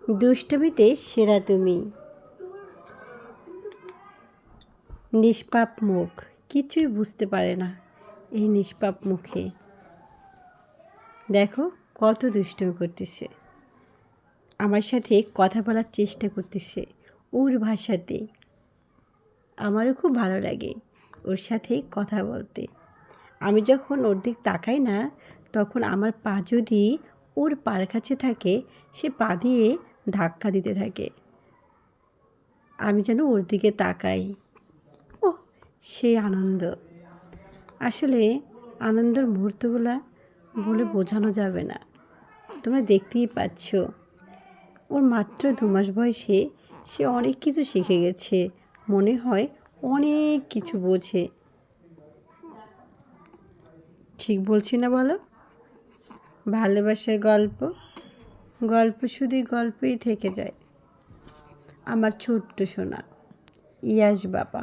দুষ্টমিতে সেরা তুমি। নিষ্পাপ মুখ, কিছুই বুঝতে পারে না এই নিষ্পাপ মুখে। দেখো কত দুষ্টুমি করতেছে, আমার সাথে কথা বলার চেষ্টা করতেছে ওর ভাষাতে। আমারও খুব ভালো লাগে ওর সাথে কথা বলতে। আমি যখন ওর দিক তাকাই না, তখন আমার পা যদি ওর পার কাছে থাকে, সে পা দিয়ে ধাক্কা দিতে থাকে। আমি যেন ওর দিকে তাকাই। ও সেই আনন্দ, আসলে আনন্দের মুহূর্তগুলো বলে বোঝানো যাবে না। তোমরা দেখতেই পাচ্ছ, ওর মাত্র 2 মাস বয়সে সে অনেক কিছু শিখে গেছে, মনে হয় অনেক কিছু বোঝে। ঠিক বলছি না বলো? ভালোবাসার গল্প, গল্প শুধুই গল্পই থেকে যায়। আমার ছোট্ট সোনা ইয়াশ বাবা।